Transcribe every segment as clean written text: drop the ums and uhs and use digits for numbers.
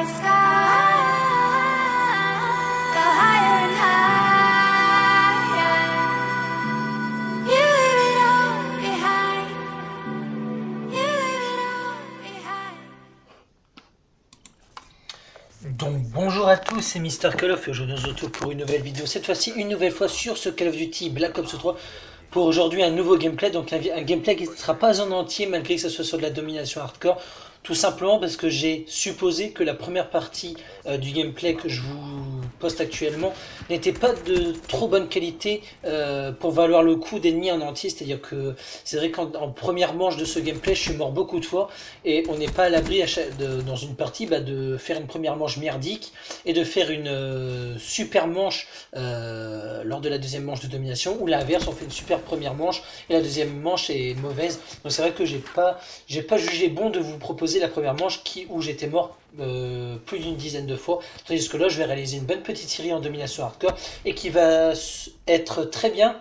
the sky, go higher and higher. You leave it all behind. You leave it all behind. Donc bonjour à tous, c'est Mister Call of et je nous retrouve pour une nouvelle vidéo, cette fois-ci une nouvelle fois sur ce Call of Duty Black Ops 3 pour aujourd'hui un nouveau gameplay, donc un gameplay qui ne sera pas en entier malgré que ce soit sur de la domination hardcore, tout simplement parce que j'ai supposé que la première partie du gameplay que je vous poste actuellement n'était pas de trop bonne qualité pour valoir le coup d'ennemis en entier, c'est-à-dire que c'est vrai qu'en première manche de ce gameplay je suis mort beaucoup de fois et on n'est pas à l'abri dans une partie de faire une première manche merdique et de faire une super manche lors de la deuxième manche de domination, ou l'inverse, on fait une super première manche et la deuxième manche est mauvaise. Donc c'est vrai que j'ai pas jugé bon de vous proposer la première manche où j'étais mort plus d'une dizaine de fois, tandis que là je vais réaliser une bonne petite série en domination hardcore et qui va être très bien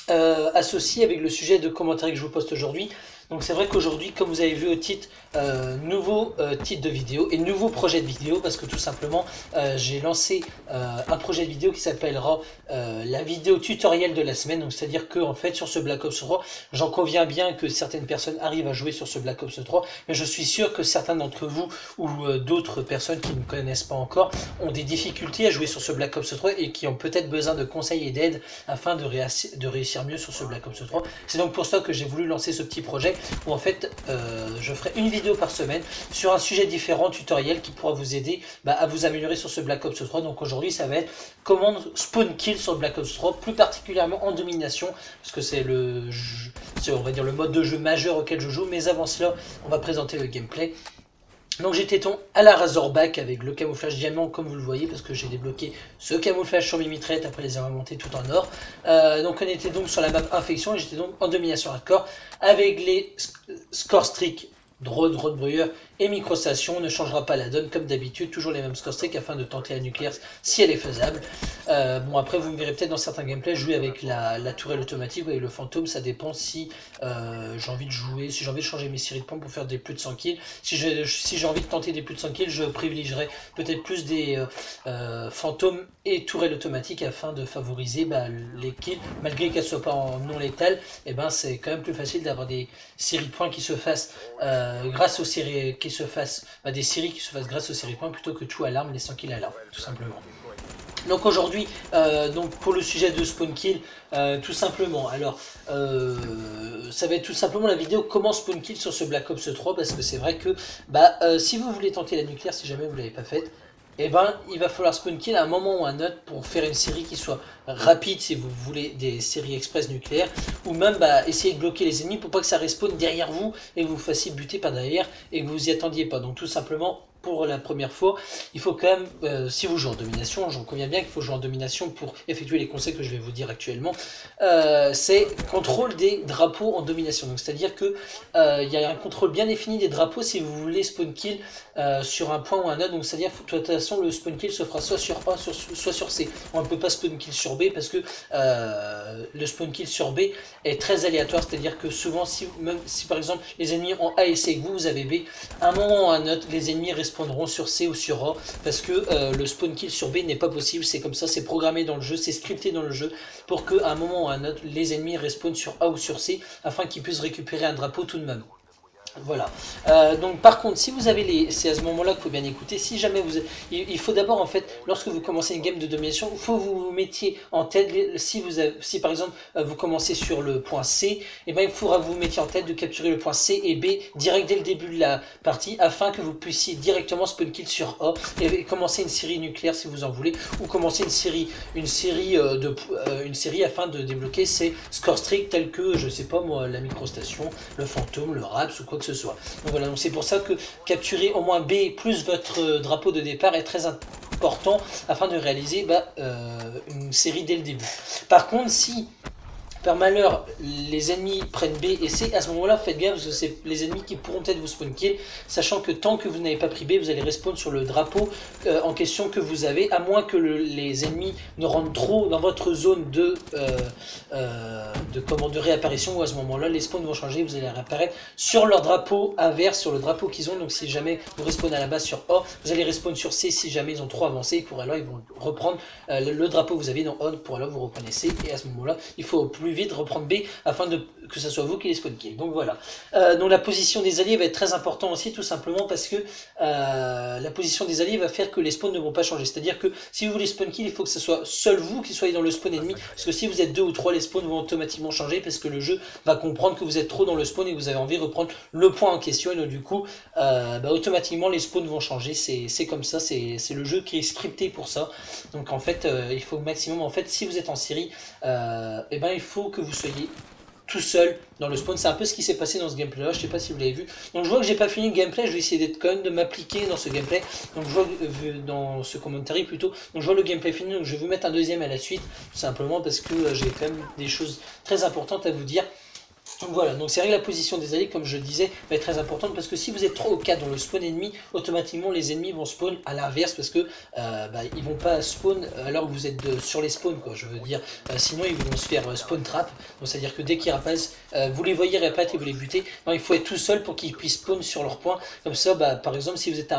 associée avec le sujet de commentaire que je vous poste aujourd'hui. Donc c'est vrai qu'aujourd'hui, comme vous avez vu au titre, nouveau titre de vidéo et nouveau projet de vidéo, parce que tout simplement j'ai lancé un projet de vidéo qui s'appellera la vidéo tutoriel de la semaine. Donc c'est à dire que en fait sur ce Black Ops 3, j'en conviens bien que certaines personnes arrivent à jouer sur ce Black Ops 3, mais je suis sûr que certains d'entre vous ou d'autres personnes qui ne connaissent pas encore ont des difficultés à jouer sur ce Black Ops 3 et qui ont peut-être besoin de conseils et d'aide afin de réussir mieux sur ce Black Ops 3. C'est donc pour ça que j'ai voulu lancer ce petit projet où en fait je ferai une vidéo par semaine sur un sujet différent, tutoriel, qui pourra vous aider à vous améliorer sur ce Black Ops 3. Donc aujourd'hui ça va être comment spawn kill sur Black Ops 3, plus particulièrement en domination, parce que c'est on va dire le mode de jeu majeur auquel je joue, mais avant cela on va présenter le gameplay. Donc j'étais à la Razorback avec le camouflage diamant comme vous le voyez, parce que j'ai débloqué ce camouflage sur mes mitraillettes après les avoir montés tout en or. Donc on était donc sur la map infection et j'étais donc en domination hardcore avec les score streaks drone bruyeur et microstation. On ne changera pas la donne comme d'habitude, toujours les mêmes score streaks afin de tenter la nucléaire si elle est faisable. Bon après vous me verrez peut-être dans certains gameplays jouer avec la tourelle automatique ou avec le fantôme, ça dépend si j'ai envie de jouer, si j'ai envie de changer mes séries de points pour faire des plus de 100 kills. Si j'ai envie de tenter des plus de 100 kills, je privilégierai peut-être plus des fantômes et tourelles automatiques afin de favoriser les kills, malgré qu'elles ne soient pas en non létales. Et c'est quand même plus facile d'avoir des séries de points qui se fassent grâce aux séries des séries qui se fassent grâce aux séries de points plutôt que tout à l'arme, les 100 kills à l'arme, tout simplement. Donc aujourd'hui, pour le sujet de spawn kill, tout simplement, alors ça va être tout simplement la vidéo comment spawn kill sur ce Black Ops 3, parce que c'est vrai que si vous voulez tenter la nucléaire, si jamais vous ne l'avez pas faite, il va falloir spawn kill à un moment ou à un autre pour faire une série qui soit rapide si vous voulez des séries express nucléaires, ou même essayer de bloquer les ennemis pour pas que ça respawn derrière vous et que vous fassiez buter par derrière et que vous y attendiez pas. Donc tout simplement, pour la première fois, il faut quand même, si vous jouez en domination, j'en conviens bien qu'il faut jouer en domination pour effectuer les conseils que je vais vous dire actuellement, c'est contrôle des drapeaux en domination. Donc c'est-à-dire que il y a un contrôle bien défini des drapeaux si vous voulez spawn kill sur un point ou un autre. Donc c'est-à-dire de toute façon le spawn kill se fera soit sur A soit sur C. On ne peut pas spawn kill sur B parce que le spawn kill sur B est très aléatoire, c'est-à-dire que souvent même si par exemple les ennemis ont A et C et que vous avez B, à un moment ou à un autre les ennemis respawneront sur C ou sur A, parce que le spawn kill sur B n'est pas possible. C'est comme ça, c'est programmé dans le jeu, c'est scripté dans le jeu pour qu'à un moment ou à un autre les ennemis respawnent sur A ou sur C afin qu'ils puissent récupérer un drapeau tout de même. Voilà. Donc par contre, si vous avez c'est à ce moment-là qu'il faut bien écouter. Si jamais il faut d'abord en fait, lorsque vous commencez une game de domination, il faut que vous mettiez en tête, si par exemple vous commencez sur le point C, et il faudra que vous mettiez en tête de capturer le point C et B direct dès le début de la partie, afin que vous puissiez directement spawn kill sur A et commencer une série nucléaire si vous en voulez, ou commencer une série afin de débloquer ces score streaks tels que, je sais pas moi, la microstation, le fantôme, le RAPS ou quoi que ce soit. Donc voilà, donc c'est pour ça que capturer au moins B plus votre drapeau de départ est très important afin de réaliser une série dès le début. Par contre, si par malheur les ennemis prennent B et C, à ce moment là faites gaffe parce que c'est les ennemis qui pourront peut-être vous spawn kill, sachant que tant que vous n'avez pas pris B, vous allez respawn sur le drapeau en question que vous avez, à moins que les ennemis ne rentrent trop dans votre zone de réapparition, où à ce moment là les spawns vont changer, vous allez réapparaître sur leur drapeau inverse, sur le drapeau qu'ils ont. Donc si jamais vous respawn à la base sur A, vous allez respawn sur C si jamais ils ont trop avancé, pour alors ils vont reprendre le drapeau que vous aviez dans A, pour alors vous reprenez C, et à ce moment là il faut au plus vite reprendre B afin que ce soit vous qui les spawn kill. Donc voilà, donc la position des alliés va être très important aussi, tout simplement parce que la position des alliés va faire que les spawns ne vont pas changer. C'est à dire que si vous voulez spawn kill, il faut que ce soit seul vous qui soyez dans le spawn ennemi, parce que si vous êtes 2 ou 3, les spawns vont automatiquement changer, parce que le jeu va comprendre que vous êtes trop dans le spawn et que vous avez envie de reprendre le point en question, et donc du coup automatiquement les spawns vont changer. C'est comme ça, c'est le jeu qui est scripté pour ça. Donc en fait il faut au maximum, en fait si vous êtes en série, il faut que vous soyez tout seul dans le spawn. C'est un peu ce qui s'est passé dans ce gameplay là, je sais pas si vous l'avez vu. Donc je vois que j'ai pas fini le gameplay, je vais essayer d'être quand même de m'appliquer dans ce gameplay. Donc je vois dans ce commentary plutôt, donc je vois le gameplay fini, donc je vais vous mettre un deuxième à la suite, tout simplement parce que j'ai quand même des choses très importantes à vous dire. Donc voilà, donc c'est vrai que la position des alliés, comme je disais, va être très importante, parce que si vous êtes 3 ou 4 dans le spawn ennemi, automatiquement les ennemis vont spawn à l'inverse, parce que ils vont pas spawn alors que vous êtes sur les spawns, quoi. Je veux dire, sinon ils vont se faire spawn trap, donc c'est à dire que dès qu'ils apparaissent, vous les voyez réapparaître et vous les butez. Non, il faut être tout seul pour qu'ils puissent spawn sur leur point. Comme ça, par exemple, si vous êtes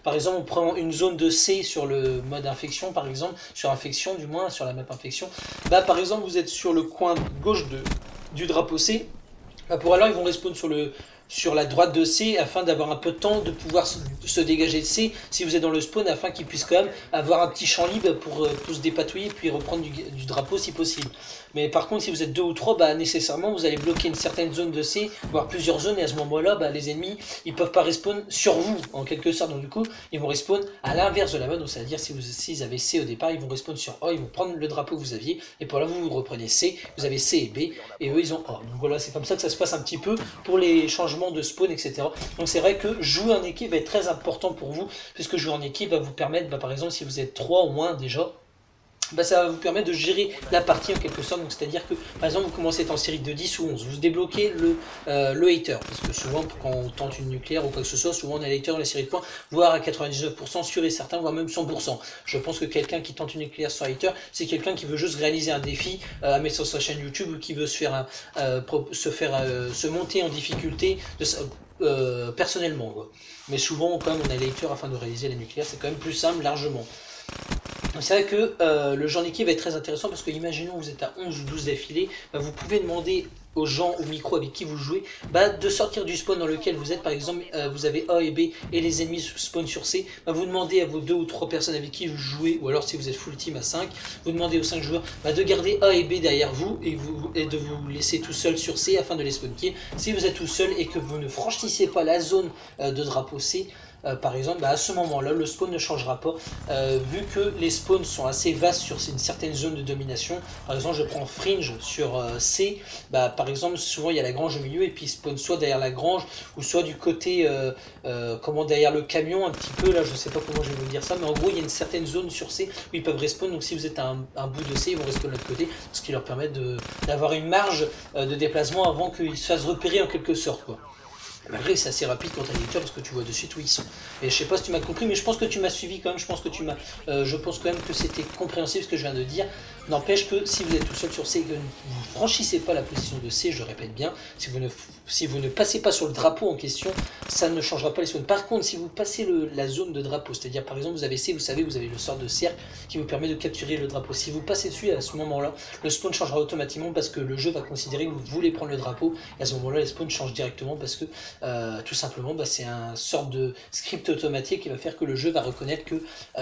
par exemple, on prend une zone de C sur le mode infection, par exemple, sur infection du moins, sur la map infection, par exemple vous êtes sur le coin gauche du drapeau C, pour alors ils vont respawn sur la droite de C, afin d'avoir un peu de temps de pouvoir se dégager de C si vous êtes dans le spawn, afin qu'ils puissent quand même avoir un petit champ libre pour tous dépatouiller puis reprendre du drapeau si possible. Mais par contre si vous êtes 2 ou 3, nécessairement vous allez bloquer une certaine zone de C, voire plusieurs zones, et à ce moment là les ennemis ils peuvent pas respawn sur vous en quelque sorte. Donc du coup ils vont respawn à l'inverse de la map, donc c'est à dire s'ils avaient C au départ, ils vont respawn sur A, ils vont prendre le drapeau que vous aviez, et pour là vous reprenez C, vous avez C et B, et eux ils ont A. Donc voilà, c'est comme ça que ça se passe un petit peu pour les changements de spawn, etc. Donc c'est vrai que jouer en équipe va être très important pour vous, puisque jouer en équipe va vous permettre, par exemple si vous êtes 3 au moins déjà, ça va vous permettre de gérer la partie en quelque sorte. Donc c'est à dire que par exemple vous commencez à être en série de 10 ou 11, vous débloquez le hater, parce que souvent quand on tente une nucléaire ou quoi que ce soit, souvent on a hater dans les séries de points, voire à 99% sûr et certain, voire même 100%. Je pense que quelqu'un qui tente une nucléaire sans hater, c'est quelqu'un qui veut juste réaliser un défi à mettre sur sa chaîne YouTube, ou qui veut se monter en difficulté personnellement, quoi. Mais souvent quand même on a les haters afin de réaliser la nucléaire, c'est quand même plus simple largement. C'est vrai que le jeu en équipe va être très intéressant, parce que imaginons vous êtes à 11 ou 12 d'affilée, vous pouvez demander aux gens au micro avec qui vous jouez de sortir du spawn dans lequel vous êtes. Par exemple vous avez A et B et les ennemis spawn sur C, vous demandez à vos 2 ou 3 personnes avec qui vous jouez, ou alors si vous êtes full team à 5, vous demandez aux 5 joueurs de garder A et B derrière vous, et de vous laisser tout seul sur C afin de les spawn kill. Si vous êtes tout seul et que vous ne franchissez pas la zone de drapeau C, par exemple, à ce moment-là, le spawn ne changera pas, vu que les spawns sont assez vastes sur une certaine zone de domination. Par exemple, je prends Fringe sur C, par exemple, souvent il y a la grange au milieu, et puis il spawn soit derrière la grange, ou soit du côté, derrière le camion, un petit peu, là, je sais pas comment je vais vous dire ça, mais en gros, il y a une certaine zone sur C où ils peuvent respawn. Donc si vous êtes à un bout de C, ils vont respawn de l'autre côté, ce qui leur permet d'avoir une marge de déplacement avant qu'ils se fassent repérer en quelque sorte, quoi. Malgré c'est assez rapide quand t'as l'éditeur, parce que tu vois de suite où ils sont. Et je sais pas si tu m'as compris, mais je pense que tu m'as suivi quand même. Je pense quand même que c'était compréhensible ce que je viens de dire. N'empêche que si vous êtes tout seul sur C et que vous ne franchissez pas la position de C, je le répète bien, si vous ne passez pas sur le drapeau en question, ça ne changera pas les spawns. Par contre, si vous passez la zone de drapeau, c'est-à-dire par exemple vous avez C, vous savez, vous avez le sort de cercle qui vous permet de capturer le drapeau. Si vous passez dessus à ce moment-là, le spawn changera automatiquement, parce que le jeu va considérer que vous voulez prendre le drapeau, et à ce moment-là, les spawns changent directement, parce que tout simplement c'est un sorte de script automatique qui va faire que le jeu va reconnaître que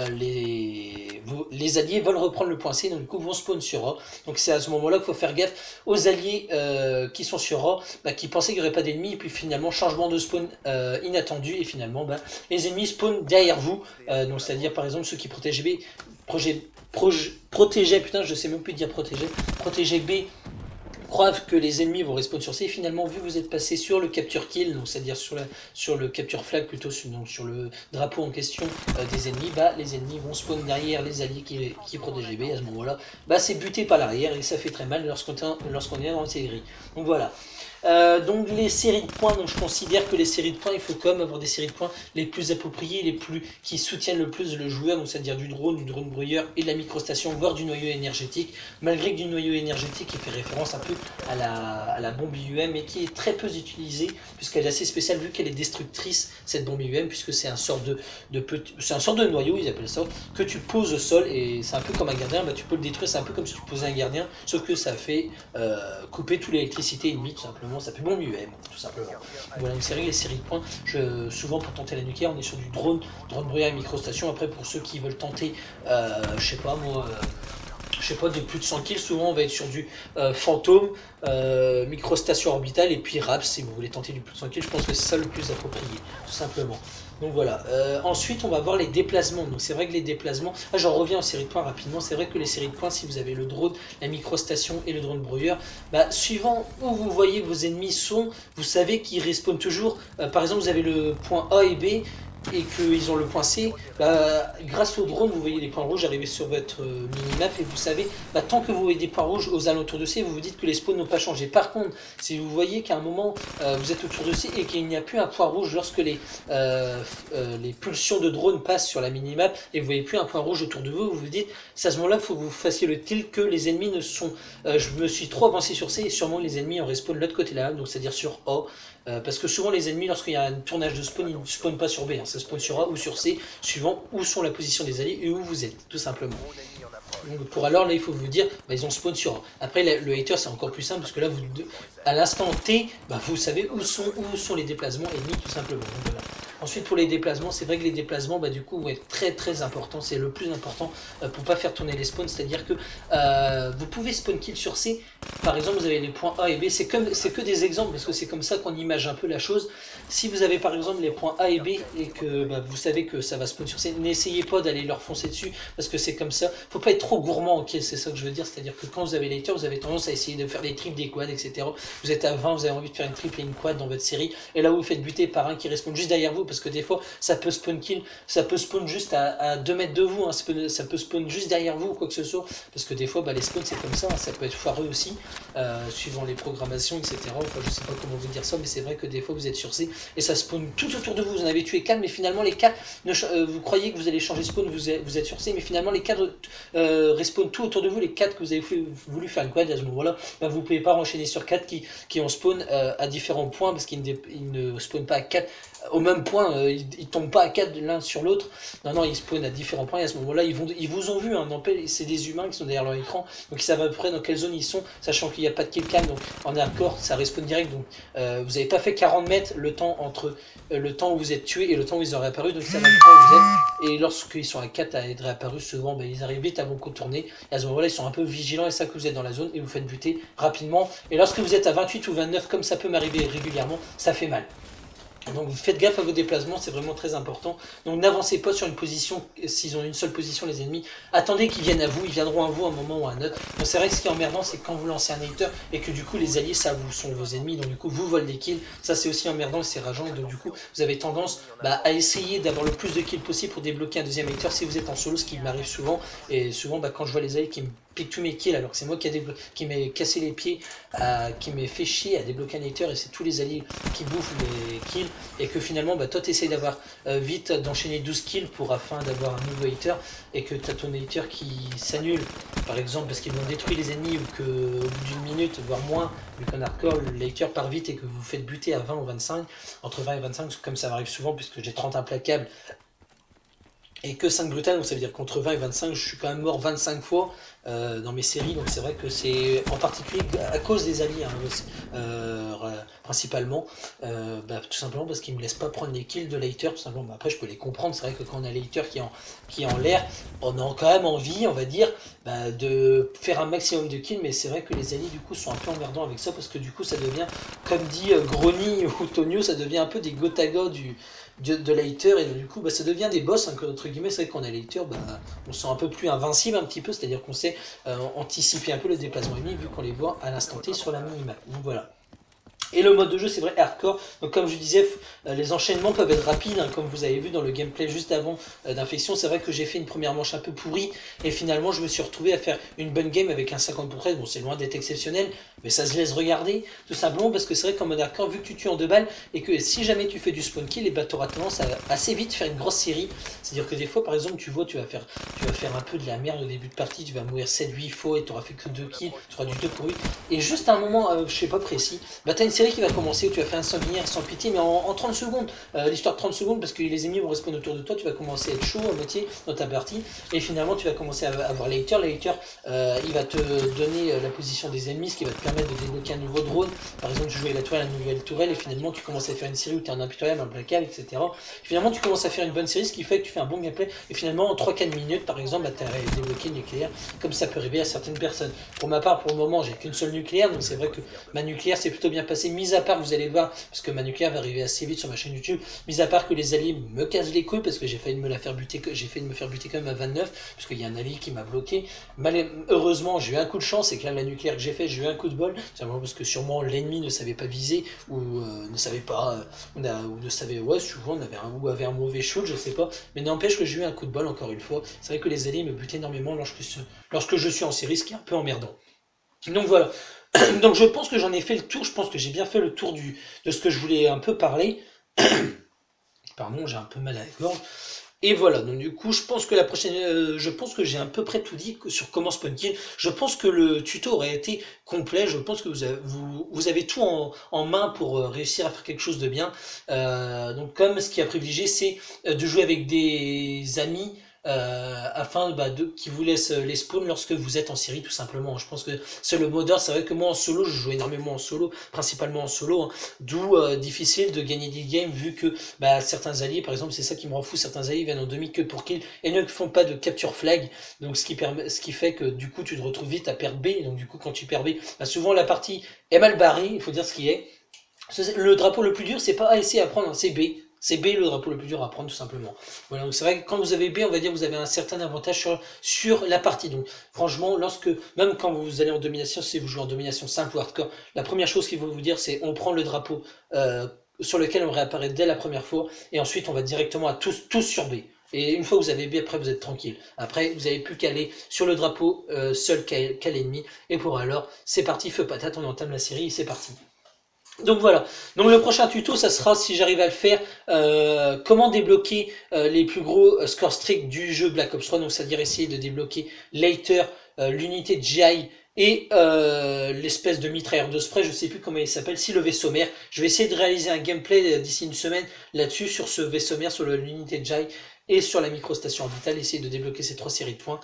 les alliés veulent reprendre le point C, donc du coup vont spawn sur A. Donc c'est à ce moment là qu'il faut faire gaffe aux alliés qui sont sur A, qui pensaient qu'il n'y aurait pas d'ennemis, et puis finalement changement de spawn inattendu, et finalement les ennemis spawn derrière vous, donc c'est à dire par exemple ceux qui protègent B, protégeaient, putain je sais même plus dire protéger B, croient que les ennemis vont respawn sur C, et finalement vu que vous êtes passé sur le capture kill, donc c'est-à-dire sur le capture flag plutôt, donc sur le drapeau en question des ennemis, bah les ennemis vont spawn derrière les alliés qui protègent B, à ce moment-là, bah c'est buté par l'arrière et ça fait très mal lorsqu'on est dans ces grilles. Donc voilà. Donc les séries de points, donc je considère que les séries de points, il faut quand même avoir des séries de points les plus appropriées, qui soutiennent le plus le joueur, donc c'est-à-dire du drone brouilleur et de la microstation, voire du noyau énergétique, malgré que du noyau énergétique qui fait référence un peu à la bombe IUM, mais qui est très peu utilisée, puisqu'elle est assez spéciale, vu qu'elle est destructrice, cette bombe IUM, puisque c'est un sort de noyau, ils appellent ça, que tu poses au sol, et c'est un peu comme un gardien, bah, tu peux le détruire, c'est un peu comme si tu posais un gardien, sauf que ça fait couper toute l'électricité ennemie, tout simplement. Ça fait bon UM, tout simplement. Voilà une série, les séries de points. Souvent pour tenter la nucléaire, on est sur du drone brouillard et microstation. Après pour ceux qui veulent tenter, je sais pas moi, de plus de 100 kills, souvent on va être sur du fantôme, microstation orbitale et puis RAPS si vous voulez tenter du plus de 100 kills. Je pense que c'est ça le plus approprié, tout simplement. Donc voilà, ensuite on va voir les déplacements. Donc c'est vrai que les déplacements, j'en reviens aux séries de points rapidement, c'est vrai que les séries de points, si vous avez le drone, la microstation et le drone brouilleur, bah, suivant où vous voyez que vos ennemis sont, vous savez qu'ils respawnent toujours. Par exemple vous avez le point A et B, et qu'ils ont le point C, bah, grâce au drone, vous voyez les points rouges arriver sur votre minimap et vous savez, bah, tant que vous voyez des points rouges aux alentours de C, vous vous dites que les spawns n'ont pas changé. Par contre, si vous voyez qu'à un moment, vous êtes autour de C et qu'il n'y a plus un point rouge lorsque les pulsions de drone passent sur la minimap et vous voyez plus un point rouge autour de vous, vous vous dites, c'est à ce moment-là, il faut que vous fassiez le tilt que les ennemis ne sont... je me suis trop avancé sur C et sûrement les ennemis en respawn de l'autre côté là, donc c'est-à-dire sur A. Parce que souvent les ennemis, lorsqu'il y a un tournage de spawn, ils ne spawnent pas sur B, hein, ça spawn sur A ou sur C, suivant où sont la position des alliés et où vous êtes, tout simplement. Donc pour alors, là, il faut vous dire, bah, ils ont spawn sur A. Après, le hater, c'est encore plus simple, parce que là, à l'instant T, bah, vous savez où sont les déplacements ennemis, tout simplement. Donc, voilà. Ensuite, pour les déplacements, c'est vrai que les déplacements, bah, du coup, vont être très très importants. C'est le plus important pour pas faire tourner les spawns. C'est-à-dire que vous pouvez spawn kill sur C. Par exemple, vous avez les points A et B. C'est que des exemples, parce que c'est comme ça qu'on image un peu la chose. Si vous avez par exemple les points A et B et que bah, vous savez que ça va spawn sur C, n'essayez pas d'aller leur foncer dessus, parce que c'est comme ça. Faut pas être trop gourmand, ok, c'est ça que je veux dire. C'est-à-dire que quand vous avez les haters, vous avez tendance à essayer de faire des triples, des quads, etc. Vous êtes à 20, vous avez envie de faire une triple et une quad dans votre série, et là vous faites buter par un qui respawn juste derrière vous, parce que des fois ça peut spawn kill, ça peut spawn juste à 2 mètres de vous, hein, ça peut spawn juste derrière vous ou quoi que ce soit, parce que des fois bah, les spawns c'est comme ça, hein, ça peut être foireux aussi, suivant les programmations, etc. Enfin je sais pas comment vous dire ça, mais c'est vrai que des fois vous êtes sur C et ça spawn tout autour de vous, vous en avez tué 4, mais finalement les 4, vous croyez que vous allez changer spawn, vous êtes sur C, mais finalement les 4 respawn tout autour de vous, les 4 que vous avez voulu faire une quad, à ce moment-là, bah, vous ne pouvez pas enchaîner sur 4 qui ont spawn à différents points, parce qu'ils ne spawnent pas à 4 au même point, ils tombent pas à 4 l'un sur l'autre, non, ils spawnent à différents points, et à ce moment-là, ils vous ont vu, hein, c'est des humains qui sont derrière leur écran, donc ils savent à peu près dans quelle zone ils sont, sachant qu'il n'y a pas de kill cam, donc en hardcore, ça respawn direct, donc vous n'avez pas fait 40 mètres le temps entre le temps où vous êtes tué et le temps où ils ont réapparu, donc ça va être où vous êtes, et lorsqu'ils sont à 4 à être réapparus, souvent, bah, ils arrivent vite à vous contourner, et à ce moment-là, ils sont un peu vigilants, et ça que vous êtes dans la zone, et vous faites buter rapidement, et lorsque vous êtes à 28 ou 29, comme ça peut m'arriver régulièrement, ça fait mal. Donc faites gaffe à vos déplacements, c'est vraiment très important. Donc n'avancez pas sur une position, s'ils ont une seule position les ennemis, attendez qu'ils viennent à vous, ils viendront à vous à un moment ou à un autre. Donc c'est vrai que ce qui est emmerdant, c'est quand vous lancez un hater et que du coup les alliés ça vous sont vos ennemis, donc du coup vous volent des kills, ça c'est aussi emmerdant et c'est rageant, et donc du coup vous avez tendance à essayer d'avoir le plus de kills possible pour débloquer un deuxième hater si vous êtes en solo, ce qui m'arrive souvent, et souvent quand je vois les alliés qui me pique tous mes kills alors que c'est moi qui m'ai cassé les pieds, qui m'ai fait chier à débloquer un hater, et c'est tous les alliés qui bouffent les kills, et que finalement toi tu essaies d'avoir vite d'enchaîner 12 kills afin d'avoir un nouveau hater, et que tu as ton hater qui s'annule par exemple parce qu'ils vont détruire les ennemis, ou qu'au bout d'une minute voire moins, vu qu'en hardcore le hater part vite et que vous faites buter à 20 ou 25, entre 20 et 25 comme ça m'arrive souvent puisque j'ai 30 implacables et que 5 brutales, donc ça veut dire qu'entre 20 et 25 je suis quand même mort 25 fois dans mes séries, donc c'est vrai que c'est en particulier à cause des alliés, hein, principalement, tout simplement parce qu'ils me laissent pas prendre les kills de l'hater, tout simplement. Après je peux les comprendre, c'est vrai que quand on a l'hater qui est en l'air, on a quand même envie, on va dire, de faire un maximum de kills, mais c'est vrai que les alliés du coup sont un peu emmerdants avec ça, parce que du coup ça devient, comme dit Grony ou Tonio, ça devient un peu des Gotaga de l'hater, et du coup ça devient des boss, hein, entre guillemets. C'est vrai qu'on a l'hater, on se sent un peu plus invincible un petit peu, c'est à dire qu'on sait censé anticiper un peu le déplacement ennemi vu qu'on les voit à l'instant T sur la minimap. Donc voilà. Et le mode de jeu, c'est vrai, hardcore. Donc comme je disais, les enchaînements peuvent être rapides, hein, comme vous avez vu dans le gameplay juste avant d'Infection. C'est vrai que j'ai fait une première manche un peu pourrie, et finalement je me suis retrouvé à faire une bonne game avec un 50%. Bon, c'est loin d'être exceptionnel, mais ça se laisse regarder, tout simplement parce que c'est vrai qu'en mode hardcore, vu que tu tues en 2 balles, et que si jamais tu fais du spawn kill, tu auras tendance à assez vite faire une grosse série. C'est-à-dire que des fois, par exemple, tu vois, tu vas faire un peu de la merde au début de partie, tu vas mourir 7-8 fois, et tu auras fait que 2 kills, tu auras du 2 pour 8. Et juste à un moment, je sais pas précis, bah t'as une série qui va commencer où tu vas faire un sanguinaire sans pitié, mais en 30 secondes, l'histoire de 30 secondes, parce que les ennemis vont respawner autour de toi, tu vas commencer à être chaud à moitié dans ta partie, et finalement tu vas commencer à avoir l'hater. L'hater, il va te donner la position des ennemis, ce qui va te permettre de débloquer un nouveau drone. Par exemple, tu joues la tourelle, une nouvelle tourelle, et finalement tu commences à faire une série où tu es un impitoyable, implacable, etc. Et finalement tu commences à faire une bonne série, ce qui fait que tu fais un bon gameplay, et finalement en 3-4 minutes, par exemple, bah, tu as débloqué le nucléaire, comme ça peut arriver à certaines personnes. Pour ma part, pour le moment, j'ai qu'une seule nucléaire, donc c'est vrai que ma nucléaire s'est plutôt bien passée, mis à part, vous allez voir, parce que ma nucléaire va arriver assez vite sur ma chaîne YouTube, mis à part que les alliés me cassent les couilles, parce que j'ai failli de me la faire buter, j'ai failli de me faire buter quand même à 29, parce qu'il y a un allié qui m'a bloqué. Heureusement, j'ai eu un coup de chance, et que là, la nucléaire que j'ai fait, j'ai eu un coup de bol, simplement parce que sûrement l'ennemi ne savait pas viser, ou ne savait pas, ou ne savait, ouais, souvent on avait un mauvais shoot, je sais pas, mais n'empêche que j'ai eu un coup de bol, encore une fois. C'est vrai que les alliés me butent énormément lorsque je suis en série, ce qui est un peu emmerdant. Donc voilà. Donc je pense que j'en ai fait le tour, je pense que j'ai bien fait le tour de ce que je voulais un peu parler. Pardon, j'ai un peu mal à la gorge. Et voilà, donc du coup, je pense que je pense que j'ai à peu près tout dit sur comment spawn kill. Je pense que le tuto aurait été complet. Je pense que vous avez tout en main pour réussir à faire quelque chose de bien. Donc comme ce qui a privilégié, c'est de jouer avec des amis. Afin qui vous laisse les spawns lorsque vous êtes en série, tout simplement. Je pense que c'est le mode d'ordre. C'est vrai que moi en solo, je joue énormément en solo, principalement en solo, hein, d'où difficile de gagner des games vu que certains alliés, par exemple, c'est ça qui me rend fou, certains alliés viennent en demi que pour kill et ne font pas de capture flag, donc ce qui fait que du coup tu te retrouves vite à perdre B, donc du coup quand tu perds B, souvent la partie est mal barrée, il faut dire ce qui est. Le drapeau le plus dur, c'est pas A essayer à prendre, c'est B. C'est B le drapeau le plus dur à prendre, tout simplement. Voilà, donc c'est vrai que quand vous avez B, on va dire que vous avez un certain avantage sur la partie. Donc franchement, même quand vous allez en domination, si vous jouez en domination simple ou hardcore, la première chose qu'ils vont vous dire, c'est on prend le drapeau sur lequel on réapparaît dès la première fois, et ensuite on va directement à tous sur B. Et une fois que vous avez B, après vous êtes tranquille. Après, vous n'avez plus qu'à aller sur le drapeau seul qu'à l'ennemi. Et pour alors, c'est parti, feu patate, on entame la série et c'est parti. Donc voilà, donc le prochain tuto, ça sera, si j'arrive à le faire, comment débloquer les plus gros score streak du jeu Black Ops 3, donc c'est-à-dire essayer de débloquer later, l'unité de GI et l'espèce de mitrailleur de spray, je sais plus comment il s'appelle, si le vaisseau mère. Je vais essayer de réaliser un gameplay d'ici une semaine là-dessus, sur ce vaisseau mère, sur l'unité de GI et sur la microstation orbitale, essayer de débloquer ces 3 séries de points.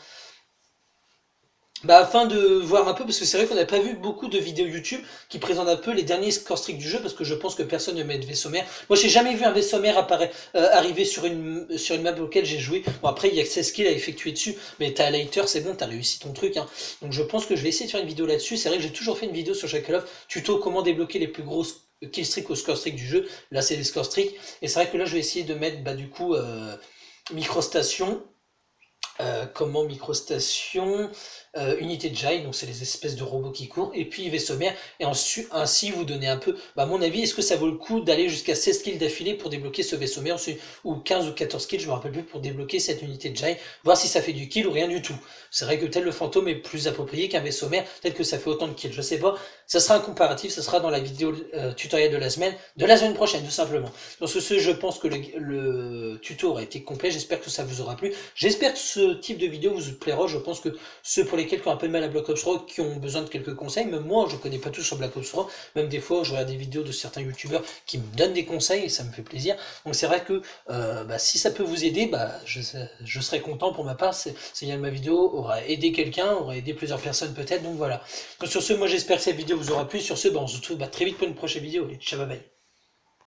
Afin de voir un peu, parce que c'est vrai qu'on n'a pas vu beaucoup de vidéos YouTube qui présentent un peu les derniers score streak du jeu, parce que je pense que personne ne met de vaisseau mère. Moi, j'ai jamais vu un vaisseau mère arriver sur une map auquel j'ai joué. Bon, après, il y a que 16 kills à effectuer dessus, mais t'as Lighter, c'est bon, t'as réussi ton truc, hein. Donc je pense que je vais essayer de faire une vidéo là-dessus. C'est vrai que j'ai toujours fait une vidéo sur Jackal of, tuto comment débloquer les plus gros kill streak au score streak du jeu. Là, c'est les score streak. Et c'est vrai que là, je vais essayer de mettre, du coup, microstation. Comment microstation, unité de GI, donc c'est les espèces de robots qui courent, et puis vaisseau mère, et ainsi vous donner un peu, à mon avis, est-ce que ça vaut le coup d'aller jusqu'à 16 kills d'affilée pour débloquer ce vaisseau mère, ou 15 ou 14 kills, je me rappelle plus, pour débloquer cette unité de GI, voir si ça fait du kill ou rien du tout. C'est vrai que peut-être le fantôme est plus approprié qu'un vaisseau mère, peut-être que ça fait autant de kills, je sais pas, ça sera un comparatif, ça sera dans la vidéo tutoriel de la semaine prochaine, tout simplement. Donc je pense que le tuto aura été complet, j'espère que ça vous aura plu, j'espère que ce type de vidéo vous plaira. Je pense que ceux pour lesquels qui ont un peu de mal à Black Ops 3, qui ont besoin de quelques conseils, même moi je connais pas tout sur Black Ops 3, même des fois je regarde des vidéos de certains youtubeurs qui me donnent des conseils et ça me fait plaisir. Donc c'est vrai que si ça peut vous aider, je serai content pour ma part. Si ma vidéo aura aidé quelqu'un, aura aidé plusieurs personnes peut-être, donc voilà. Donc sur ce, moi j'espère que cette vidéo vous aura plu. Sur ce, on se retrouve très vite pour une prochaine vidéo. Allez, ciao, bye bye.